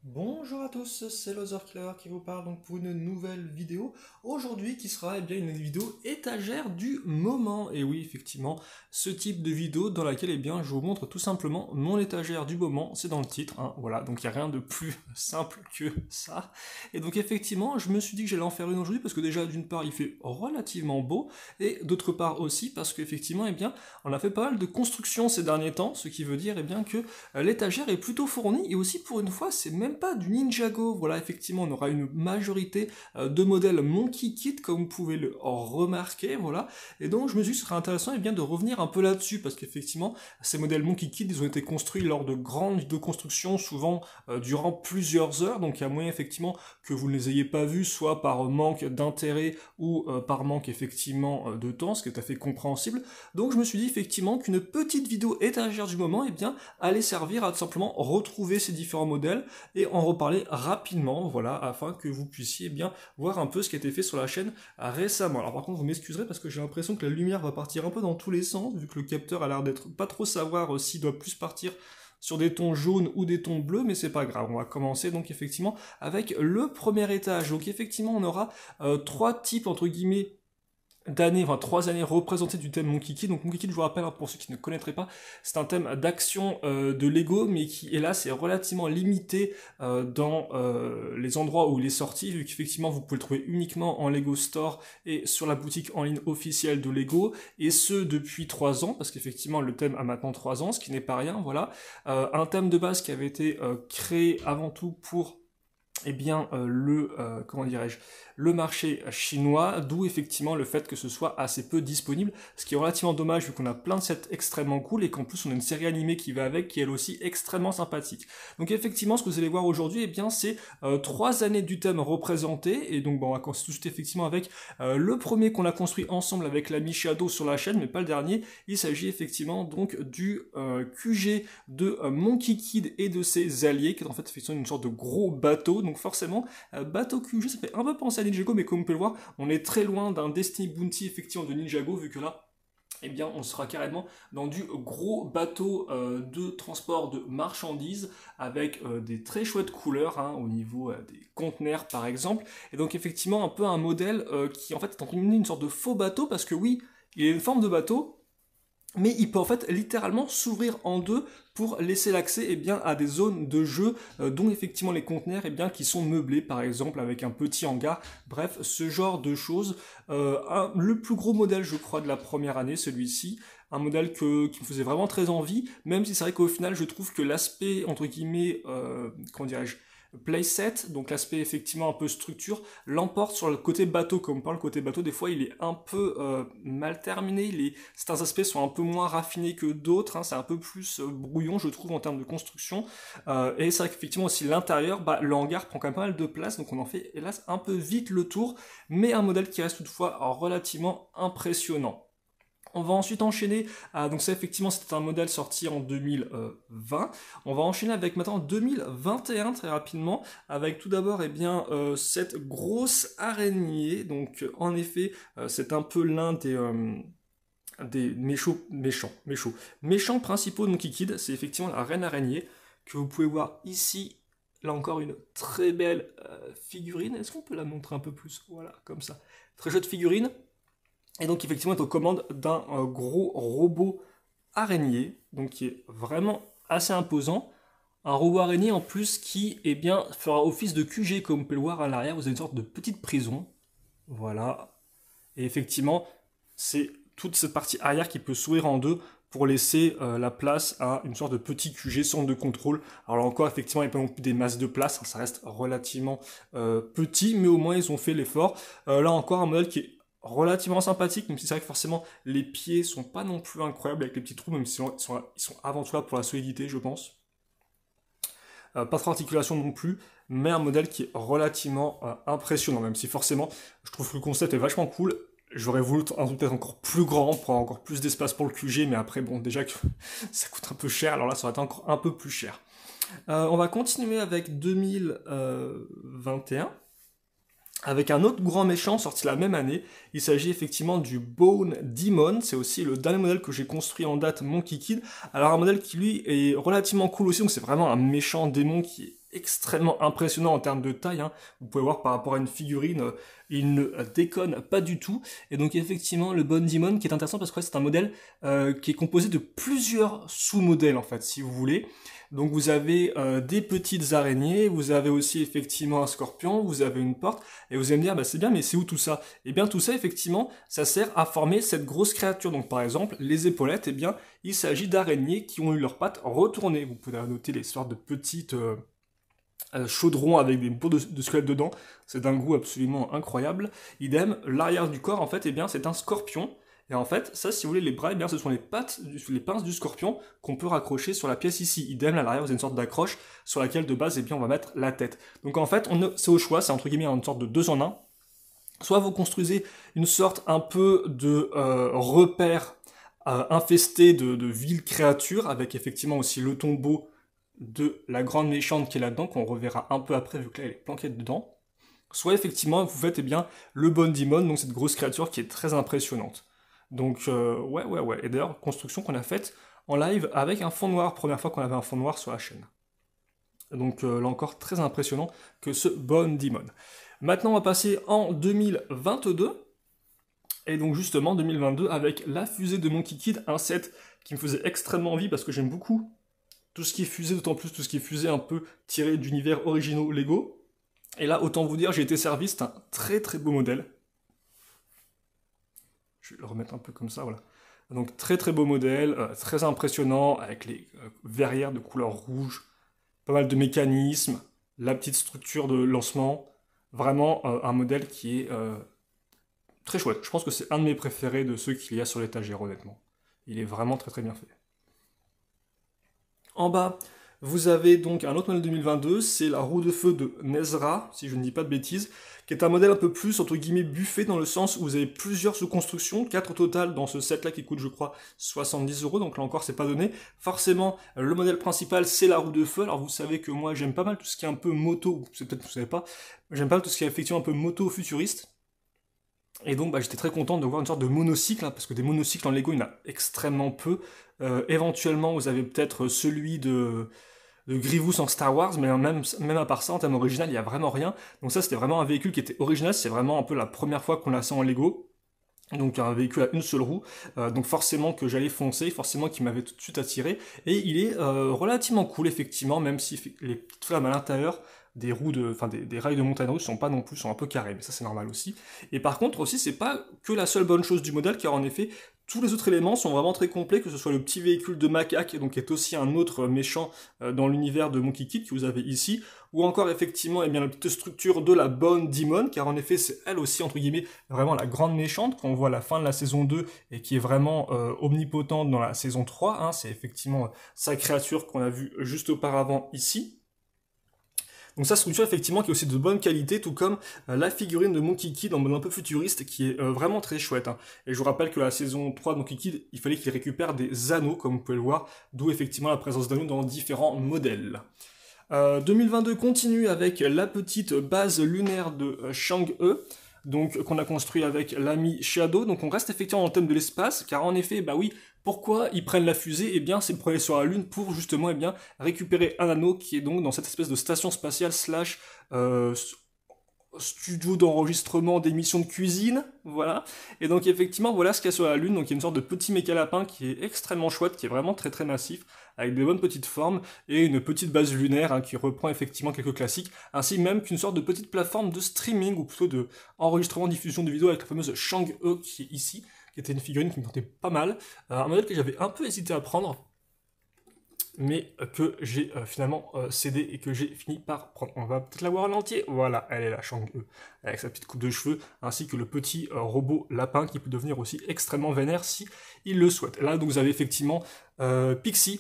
Bonjour à tous, c'est Lothar qui vous parle donc pour une nouvelle vidéo. Aujourd'hui qui sera bien une vidéo étagère du moment. Et oui, effectivement, ce type de vidéo dans laquelle je vous montre tout simplement mon étagère du moment, c'est dans le titre, hein, voilà, donc il n'y a rien de plus simple que ça. Et donc effectivement, je me suis dit que j'allais en faire une aujourd'hui parce que déjà d'une part il fait relativement beau et d'autre part aussi parce qu'effectivement, on a fait pas mal de construction ces derniers temps, ce qui veut dire que l'étagère est plutôt fournie et aussi pour une fois c'est même pas du Ninjago. Voilà, effectivement on aura une majorité de modèles Monkey Kid comme vous pouvez le remarquer, voilà. Et donc je me suis dit que ce serait intéressant de revenir un peu là-dessus parce qu'effectivement ces modèles Monkey Kid ils ont été construits lors de grandes vidéos de construction, souvent durant plusieurs heures, donc il y a moyen effectivement que vous ne les ayez pas vus, soit par manque d'intérêt ou par manque effectivement de temps, ce qui est tout à fait compréhensible. Donc je me suis dit effectivement qu'une petite vidéo étagère du moment allait servir à tout simplement retrouver ces différents modèles et en reparler rapidement, voilà, afin que vous puissiez voir un peu ce qui a été fait sur la chaîne récemment. Alors par contre, vous m'excuserez parce que j'ai l'impression que la lumière va partir un peu dans tous les sens, vu que le capteur a l'air d'être pas trop savoir s'il doit plus partir sur des tons jaunes ou des tons bleus, mais c'est pas grave. On va commencer donc effectivement avec le premier étage. Donc effectivement, on aura trois types entre guillemets d'années, enfin 3 années représentées du thème Monkey Kid. Donc Monkey Kid, je vous rappelle, hein, pour ceux qui ne connaîtraient pas, c'est un thème d'action de Lego, mais qui, hélas, est relativement limité dans les endroits où il est sorti, vu qu'effectivement, vous pouvez le trouver uniquement en Lego Store et sur la boutique en ligne officielle de Lego, et ce, depuis 3 ans, parce qu'effectivement, le thème a maintenant 3 ans, ce qui n'est pas rien, voilà. Un thème de base qui avait été créé avant tout pour comment dirais-je, le marché chinois, d'où effectivement le fait que ce soit assez peu disponible, ce qui est relativement dommage vu qu'on a plein de sets extrêmement cool et qu'en plus on a une série animée qui va avec, qui est elle aussi extrêmement sympathique. Donc effectivement, ce que vous allez voir aujourd'hui, c'est 3 années du thème représentées, et donc bon, on va commencer tout de suite effectivement avec le premier qu'on a construit ensemble avec l'ami Shadow sur la chaîne, mais pas le dernier. Il s'agit effectivement donc du QG de Monkey Kid et de ses alliés, qui est en fait effectivement une sorte de gros bateau. Donc forcément, bateau QG, ça fait un peu penser à Ninjago, mais comme vous pouvez le voir, on est très loin d'un Destiny Bounty effectivement de Ninjago, vu que là, on sera carrément dans du gros bateau de transport de marchandises avec des très chouettes couleurs hein, au niveau des conteneurs par exemple. Et donc effectivement un peu un modèle qui en fait est en train de une sorte de faux bateau parce que oui, il a une forme de bateau, mais il peut en fait littéralement s'ouvrir en deux pour laisser l'accès à des zones de jeu dont effectivement les conteneurs qui sont meublés par exemple avec un petit hangar, bref ce genre de choses. Le plus gros modèle je crois de la première année, celui-ci, un modèle qui me faisait vraiment très envie, même si c'est vrai qu'au final je trouve que l'aspect entre guillemets, comment dirais-je, playset, donc l'aspect effectivement un peu structure, l'emporte sur le côté bateau. Comme on parle côté bateau, des fois il est un peu mal terminé, certains aspects sont un peu moins raffinés que d'autres, hein, c'est un peu plus brouillon je trouve en termes de construction, et c'est vrai qu'effectivement aussi l'intérieur, le hangar prend quand même pas mal de place, donc on en fait hélas un peu vite le tour, mais un modèle qui reste toutefois relativement impressionnant. On va ensuite enchaîner, donc ça effectivement c'était un modèle sorti en 2020, on va enchaîner avec maintenant 2021 très rapidement, avec tout d'abord cette grosse araignée, donc en effet c'est un peu l'un des méchants principaux de Monkey Kid, c'est effectivement la reine araignée, que vous pouvez voir ici, là encore une très belle figurine, est-ce qu'on peut la montrer un peu plus, voilà, comme ça, très chouette figurine. Et donc effectivement, elle est aux commandes d'un gros robot araignée, donc qui est vraiment assez imposant. Un robot araignée en plus qui fera office de QG, comme vous pouvez le voir à l'arrière, vous avez une sorte de petite prison. Voilà. Et effectivement, c'est toute cette partie arrière qui peut s'ouvrir en deux pour laisser la place à une sorte de petit QG, centre de contrôle. Alors là encore, effectivement, il n'y a pas non plus des masses de place, hein, ça reste relativement petit, mais au moins ils ont fait l'effort. Là encore, un modèle qui est relativement sympathique, même si c'est vrai que forcément les pieds sont pas non plus incroyables avec les petits trous, même si ils sont avant tout là pour la solidité, je pense. Pas trop d'articulation non plus, mais un modèle qui est relativement impressionnant, même si forcément je trouve que le concept est vachement cool. J'aurais voulu un truc peut-être encore plus grand pour avoir encore plus d'espace pour le QG, mais après bon déjà que ça coûte un peu cher, alors là ça aurait été encore un peu plus cher. On va continuer avec 2021 avec un autre grand méchant sorti la même année. Il s'agit effectivement du Bone Demon, c'est aussi le dernier modèle que j'ai construit en date Monkey Kid. Alors un modèle qui lui est relativement cool aussi, donc c'est vraiment un méchant démon qui est extrêmement impressionnant en termes de taille, hein. Vous pouvez voir par rapport à une figurine, il ne déconne pas du tout. Et donc effectivement le Bondimon qui est intéressant parce que c'est un modèle qui est composé de plusieurs sous-modèles en fait, si vous voulez. Donc vous avez des petites araignées, vous avez aussi effectivement un scorpion, vous avez une porte, et vous allez me dire, bah c'est bien, mais c'est où tout ça? Eh bien tout ça effectivement, ça sert à former cette grosse créature. Donc par exemple, les épaulettes, eh bien il s'agit d'araignées qui ont eu leurs pattes retournées. Vous pouvez noter les sortes de petites chaudrons avec des peaux de squelette dedans, c'est d'un goût absolument incroyable. Idem, l'arrière du corps en fait, eh bien c'est un scorpion. Et en fait, ça, si vous voulez, les bras, eh bien, ce sont les pinces du scorpion qu'on peut raccrocher sur la pièce ici. Idem, à l'arrière, vous avez une sorte d'accroche sur laquelle, de base, eh bien, on va mettre la tête. Donc, en fait, c'est au choix, c'est entre guillemets une sorte de 2 en 1. Soit vous construisez une sorte un peu de repère infesté de villes créatures, avec effectivement aussi le tombeau de la grande méchante qui est là-dedans, qu'on reverra un peu après, vu que là, elle est planquée dedans. Soit, effectivement, vous faites, eh bien, le Bondimon, donc cette grosse créature qui est très impressionnante. Donc ouais. Et d'ailleurs, construction qu'on a faite en live avec un fond noir, première fois qu'on avait un fond noir sur la chaîne. Donc là encore, très impressionnant que ce Bondimon. Maintenant, on va passer en 2022. Et donc justement, 2022, avec la fusée de Monkey Kid, un set qui me faisait extrêmement envie parce que j'aime beaucoup tout ce qui est fusée, d'autant plus tout ce qui est fusée un peu tiré d'univers originaux Lego. Et là, autant vous dire, j'ai été servi, c'est un très très beau modèle. Je vais le remettre un peu comme ça, voilà. Donc très très beau modèle, très impressionnant, avec les verrières de couleur rouge, pas mal de mécanismes, la petite structure de lancement. Vraiment un modèle qui est très chouette. Je pense que c'est un de mes préférés de ceux qu'il y a sur l'étagère, honnêtement. Il est vraiment très très bien fait. En bas, vous avez donc un autre modèle 2022, c'est la roue de feu de Nezra, si je ne dis pas de bêtises, qui est un modèle un peu plus, entre guillemets, buffet, dans le sens où vous avez plusieurs sous-constructions, 4 au total dans ce set-là qui coûte, je crois, 70 €, donc là encore, c'est pas donné. Forcément, le modèle principal, c'est la roue de feu. Alors vous savez que moi, j'aime pas mal tout ce qui est un peu moto, c'est peut-être que vous savez pas, j'aime pas mal tout ce qui est effectivement un peu moto-futuriste. Et donc, j'étais très content de voir une sorte de monocycle, hein, parce que des monocycles en Lego, il y en a extrêmement peu. Éventuellement, vous avez peut-être celui de Grievous en Star Wars, mais même à part ça, en termes original, il n'y a vraiment rien. Donc ça, c'était vraiment un véhicule qui était original, c'est vraiment un peu la première fois qu'on l'a sent en Lego. Donc un véhicule à une seule roue, donc forcément que j'allais foncer, forcément qu'il m'avait tout de suite attiré, et il est relativement cool effectivement, même si les petites flammes à l'intérieur des roues des rails de montagne russe sont pas non plus, sont un peu carrés, mais ça c'est normal aussi. Et par contre aussi, c'est pas que la seule bonne chose du modèle, car en effet, tous les autres éléments sont vraiment très complets, que ce soit le petit véhicule de macaque, donc qui est aussi un autre méchant dans l'univers de Monkey Kid que vous avez ici, ou encore effectivement eh bien, la petite structure de la Bondimon, car en effet c'est elle aussi entre guillemets vraiment la grande méchante qu'on voit à la fin de la saison 2 et qui est vraiment omnipotente dans la saison 3, hein, c'est effectivement sa créature qu'on a vue juste auparavant ici. Donc sa structure effectivement qui est aussi de bonne qualité, tout comme la figurine de Monkey Kid en mode un peu futuriste qui est vraiment très chouette. Hein. Et je vous rappelle que la saison 3 de Monkey Kid, il fallait qu'il récupère des anneaux, comme vous pouvez le voir, d'où effectivement la présence d'anneaux dans différents modèles. 2022 continue avec la petite base lunaire de Chang'e, donc qu'on a construit avec l'ami Shadow. Donc on reste effectivement dans le thème de l'espace, car en effet, bah oui, pourquoi ils prennent la fusée? Eh bien, c'est pour aller sur la Lune pour justement eh bien, récupérer un anneau qui est donc dans cette espèce de station spatiale slash studio d'enregistrement d'émissions de cuisine, voilà. Et donc effectivement, voilà ce qu'il y a sur la Lune. Donc il y a une sorte de petit méca lapin qui est extrêmement chouette, qui est vraiment très très massif, avec des bonnes petites formes, et une petite base lunaire hein, qui reprend effectivement quelques classiques, ainsi même qu'une sorte de petite plateforme de streaming, ou plutôt de enregistrement, diffusion de vidéos avec la fameuse Chang'e qui est ici, qui était une figurine qui me tentait pas mal, un modèle que j'avais un peu hésité à prendre, mais que j'ai finalement cédé et que j'ai fini par prendre. On va peut-être la voir en entier. Voilà, elle est là, Chang'e, avec sa petite coupe de cheveux, ainsi que le petit robot lapin qui peut devenir aussi extrêmement vénère si il le souhaite. Là, donc, vous avez effectivement Pixie,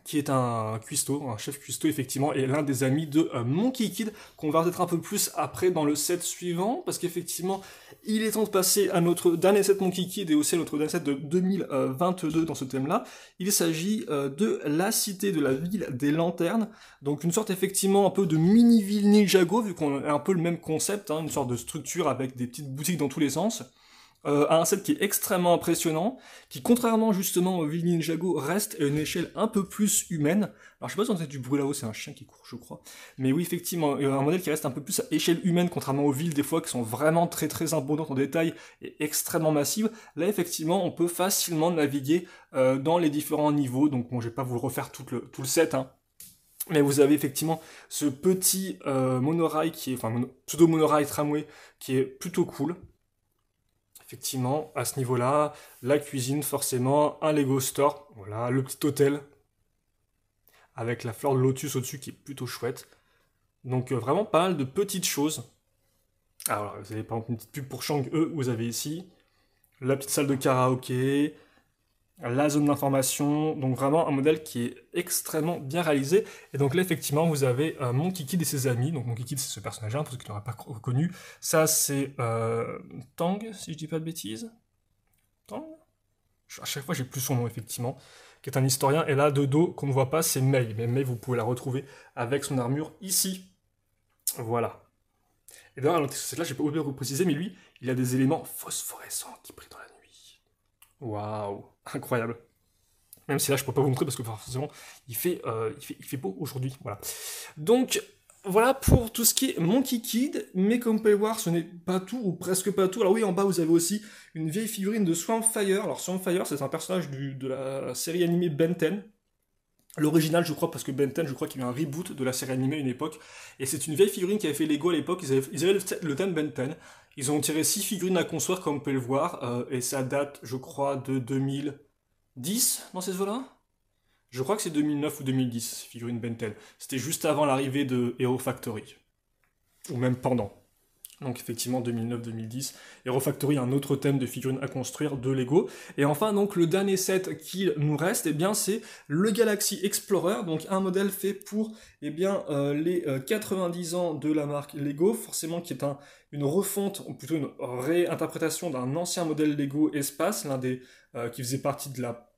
qui est un cuistot, un chef cuistot effectivement, et l'un des amis de Monkey Kid, qu'on va peut-être un peu plus après dans le set suivant, parce qu'effectivement, il est temps de passer à notre dernier set Monkey Kid, et aussi à notre dernier set de 2022 dans ce thème-là. Il s'agit de la cité de la ville des lanternes, donc une sorte effectivement un peu de mini-ville Ninjago, vu qu'on a un peu le même concept, hein, une sorte de structure avec des petites boutiques dans tous les sens. a un set qui est extrêmement impressionnant, qui contrairement justement au Ville Ninjago reste à une échelle un peu plus humaine. Alors je sais pas si vous entendez du bruit là-haut, c'est un chien qui court je crois. Mais oui effectivement, un modèle qui reste un peu plus à échelle humaine, contrairement aux villes des fois qui sont vraiment très très abondantes en détail et extrêmement massives. Là effectivement on peut facilement naviguer dans les différents niveaux, donc bon je vais pas vous le refaire tout le set, hein. Mais vous avez effectivement ce petit monorail qui est, enfin pseudo-monorail tramway qui est plutôt cool. Effectivement, à ce niveau-là, la cuisine forcément, un Lego Store, voilà, le petit hôtel avec la fleur de lotus au-dessus qui est plutôt chouette. Donc vraiment pas mal de petites choses. Alors vous avez par exemple une petite pub pour Chang'e, vous avez ici la petite salle de karaoké, la zone d'information, donc vraiment un modèle qui est extrêmement bien réalisé. Et donc là, effectivement, vous avez Monkey Kid et ses amis. Donc Monkey Kid, c'est ce personnage-là, pour ceux qui n'auraient pas reconnu. Ça, c'est Tang, si je dis pas de bêtises. Tang. À chaque fois, j'ai plus son nom, effectivement, qui est un historien. Et là, de dos, qu'on ne voit pas, c'est Mei. Mais Mei, vous pouvez la retrouver avec son armure ici. Voilà. Et d'ailleurs, là, j'ai pas oublié de vous préciser, mais lui, il a des éléments phosphorescents qui brillent dans la nuit. Waouh, incroyable. Même si là, je peux pas vous montrer parce que forcément, il fait beau aujourd'hui. Voilà. Donc, voilà pour tout ce qui est Monkey Kid, mais comme vous pouvez le voir, ce n'est pas tout, ou presque pas tout. Alors oui, en bas, vous avez aussi une vieille figurine de Swampfire. Alors Swampfire, c'est un personnage de la série animée Ben 10. L'original, je crois, parce que Ben 10, je crois qu'il y a eu un reboot de la série animée à une époque. Et c'est une vieille figurine qui avait fait Lego à l'époque. Ils avaient le thème Ben 10. Ils ont tiré 6 figurines à construire, comme vous pouvez le voir. Et ça date, je crois, de 2010 dans cette voie-là. Je crois que c'est 2009 ou 2010, figurine Ben 10. C'était juste avant l'arrivée de Hero Factory. Ou même pendant. Donc effectivement 2009-2010. Hero Factory, un autre thème de figurines à construire de Lego. Et enfin donc le dernier set qu'il nous reste, eh bien c'est le Galaxy Explorer, donc un modèle fait pour eh bien, les 90 ans de la marque Lego, forcément qui est une refonte, ou plutôt une réinterprétation d'un ancien modèle Lego Espace, l'un des qui faisait partie de la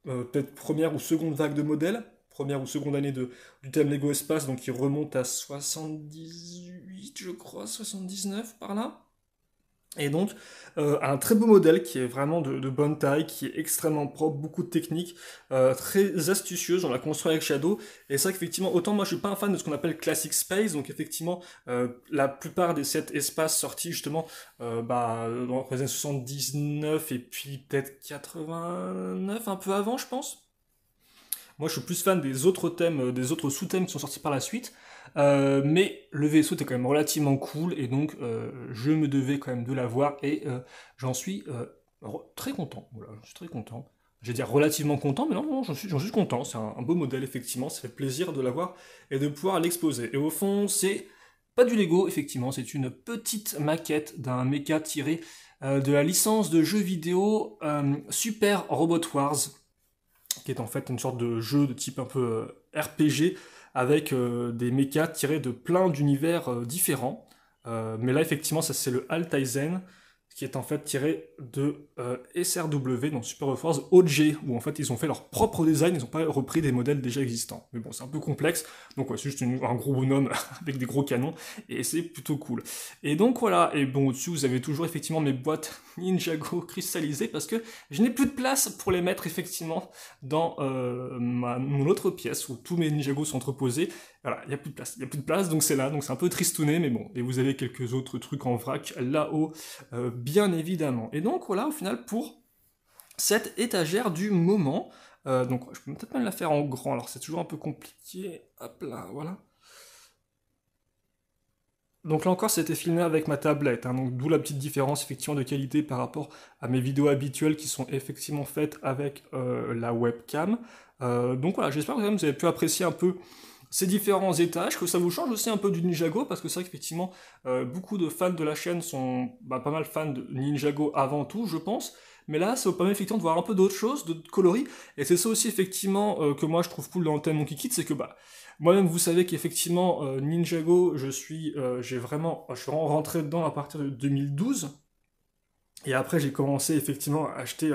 peut-être première ou seconde vague de modèles, première ou seconde année du thème Lego Espace, donc qui remonte à 78, je crois, 79 par là. Et donc, un très beau modèle qui est vraiment de bonne taille, qui est extrêmement propre, beaucoup de techniques, très astucieuse, on l'a construit avec Shadow, et c'est vrai qu'effectivement, autant moi je suis pas un fan de ce qu'on appelle Classic Space, donc effectivement, la plupart des sets espaces sortis justement dans les années 79 et puis peut-être 89, un peu avant je pense. Moi, je suis plus fan des autres thèmes, des autres sous-thèmes qui sont sortis par la suite. Mais le vaisseau était quand même relativement cool et donc je me devais quand même de l'avoir et j'en suis très content. Voilà, je suis très content. Je vais dire relativement content, mais non, j'en suis content. C'est un beau modèle, effectivement. Ça fait plaisir de l'avoir et de pouvoir l'exposer. Et au fond, c'est pas du Lego, effectivement. C'est une petite maquette d'un mecha tiré de la licence de jeu vidéo Super Robot Wars, qui est en fait une sorte de jeu de type un peu RPG, avec des mechas tirés de plein d'univers différents. Mais là, effectivement, ça c'est le Altaisen, qui est en fait tiré de SRW, donc Super Robot Wars OG, où en fait ils ont fait leur propre design, ils n'ont pas repris des modèles déjà existants. Mais bon, c'est un peu complexe, donc ouais, c'est juste un gros bonhomme avec des gros canons, et c'est plutôt cool. Et donc voilà, et bon, au-dessus vous avez toujours effectivement mes boîtes Ninjago cristallisées, parce que je n'ai plus de place pour les mettre effectivement dans mon autre pièce, où tous mes Ninjago sont entreposés. Voilà, il n'y a plus de place, donc c'est là, donc c'est un peu tristouné, mais bon, et vous avez quelques autres trucs en vrac là-haut, bien évidemment. Et donc voilà, au final, pour cette étagère du moment, donc je peux peut-être même la faire en grand, alors c'est toujours un peu compliqué, hop là, voilà. Donc là encore, c'était filmé avec ma tablette, hein, donc d'où la petite différence effectivement de qualité par rapport à mes vidéos habituelles qui sont effectivement faites avec la webcam. Donc voilà, j'espère que vous avez pu apprécier un peu ces différents étages, que ça vous change aussi un peu du Ninjago, parce que c'est vrai qu'effectivement, beaucoup de fans de la chaîne sont pas mal fans de Ninjago avant tout, je pense, mais là, ça vous permet effectivement de voir un peu d'autres choses, d'autres coloris, et c'est ça aussi effectivement que moi je trouve cool dans le thème Monkey Kid, c'est que moi-même vous savez qu'effectivement Ninjago, je suis vraiment rentré dedans à partir de 2012, et après j'ai commencé effectivement à acheter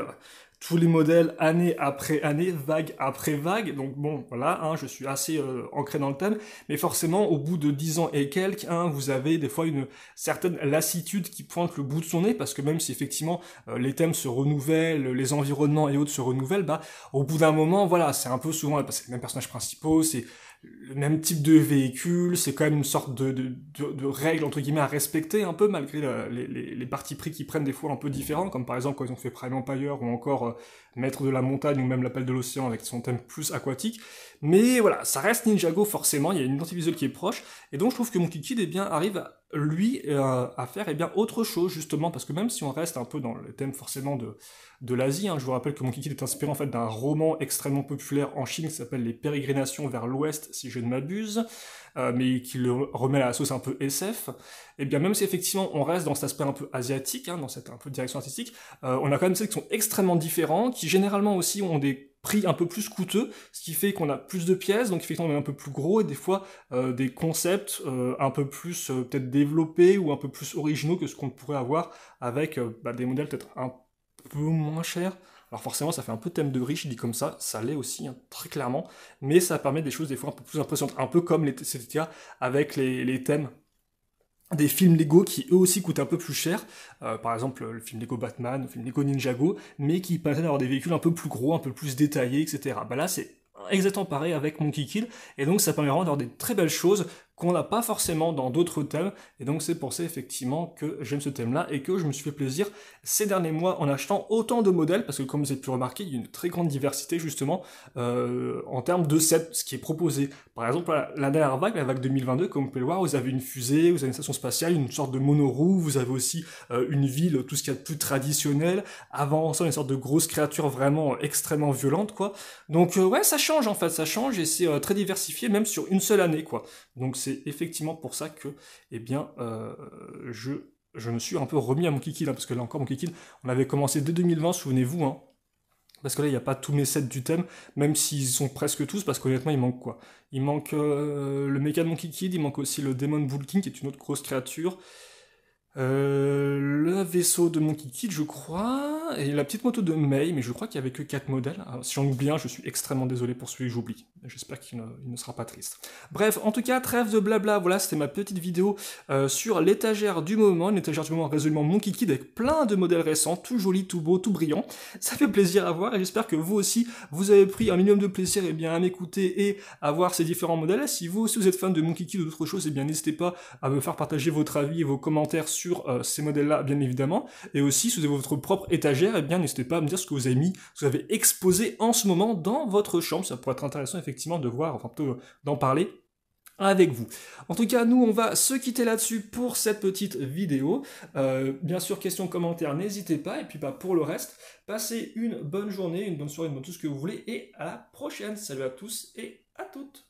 tous les modèles année après année, vague après vague, donc bon, voilà, hein, je suis assez ancré dans le thème, mais forcément, au bout de 10 ans et quelques, hein, vous avez des fois une certaine lassitude qui pointe le bout de son nez, parce que même si effectivement les thèmes se renouvellent, les environnements et autres se renouvellent, bah, au bout d'un moment, voilà, c'est un peu souvent, parce que c'est les mêmes personnages principaux, c'est le même type de véhicule, c'est quand même une sorte de règle entre guillemets à respecter un peu malgré les partis pris qu'ils prennent des fois un peu différents, comme par exemple quand ils ont fait Prime Empire ou encore Maître de la Montagne ou même l'Appel de l'Océan avec son thème plus aquatique. Mais voilà, ça reste Ninjago forcément, il y a une identité visuelle qui est proche, et donc je trouve que Monkey Kid eh bien, arrive lui à faire eh bien, autre chose justement, parce que même si on reste un peu dans le thème forcément de l'Asie, hein, je vous rappelle que Monkey Kid est inspiré en fait d'un roman extrêmement populaire en Chine qui s'appelle Les Pérégrinations vers l'Ouest, si je ne m'abuse, mais qui le remet à la sauce un peu SF, et bien même si effectivement on reste dans cet aspect un peu asiatique, hein, dans cette un peu direction artistique, on a quand même celles qui sont extrêmement différents, qui généralement aussi ont des prix un peu plus coûteux, ce qui fait qu'on a plus de pièces, donc effectivement on est un peu plus gros, et des fois des concepts un peu plus peut-être développés ou un peu plus originaux que ce qu'on pourrait avoir avec des modèles peut-être un peu moins chers. Alors forcément ça fait un peu thème de riche dit comme ça l'est aussi, hein, très clairement, mais ça permet des choses des fois un peu plus impressionnantes, un peu comme c'était le cas avec les thèmes des films Lego qui eux aussi coûtent un peu plus cher, par exemple le film Lego Batman, le film Lego Ninjago, mais qui permettent d'avoir des véhicules un peu plus gros, un peu plus détaillés, etc. Bah là c'est exactement pareil avec Monkey Kid, et donc ça permet vraiment d'avoir des très belles choses qu'on n'a pas forcément dans d'autres thèmes, et donc c'est pour ça effectivement que j'aime ce thème-là, et que je me suis fait plaisir ces derniers mois en achetant autant de modèles, parce que comme vous avez pu remarquer, il y a une très grande diversité justement en termes de sets, ce qui est proposé. Par exemple, la dernière vague, la vague 2022, comme vous pouvez le voir, vous avez une fusée, vous avez une station spatiale, une sorte de monoroue, vous avez aussi une ville, tout ce qu'il y a de plus traditionnel, avant ça une sorte de grosse créature vraiment extrêmement violente, quoi. Donc ouais, ça change en fait, ça change, et c'est très diversifié, même sur une seule année, quoi. Donc c'est effectivement pour ça que, eh bien, je me suis un peu remis à Monkey Kid, hein, parce que là encore, Monkey Kid, on avait commencé dès 2020, souvenez-vous, hein, parce que là, il n'y a pas tous mes sets du thème, même s'ils sont presque tous, parce qu'honnêtement, il manque quoi? Il manque le Mecha de Monkey Kid, il manque aussi le Demon Bull King, qui est une autre grosse créature, le vaisseau de Monkey Kid, je crois, et la petite moto de Mei, mais je crois qu'il n'y avait que 4 modèles. Alors, si j'en oublie un, je suis extrêmement désolé pour celui que j'oublie. J'espère qu'il ne sera pas triste. Bref, en tout cas, trêve de blabla, voilà, c'était ma petite vidéo sur l'étagère du moment, une étagère du moment résolument Monkey Kid avec plein de modèles récents, tout joli, tout beau, tout brillant. Ça fait plaisir à voir, et j'espère que vous aussi, vous avez pris un minimum de plaisir et bien, à m'écouter et à voir ces différents modèles. Si vous aussi vous êtes fan de Monkey Kid ou d'autres choses, et bien n'hésitez pas à me faire partager votre avis et vos commentaires sur ces modèles-là, bien évidemment, et aussi, si vous avez votre propre étagère, eh bien, n'hésitez pas à me dire ce que vous avez mis, ce que vous avez exposé en ce moment dans votre chambre, ça pourrait être intéressant, effectivement, de voir, enfin, plutôt d'en parler avec vous. En tout cas, nous, on va se quitter là-dessus pour cette petite vidéo. Bien sûr, questions, commentaires, n'hésitez pas, et puis, pour le reste, passez une bonne journée, une bonne soirée, une bonne tout ce que vous voulez, et à la prochaine. Salut à tous et à toutes.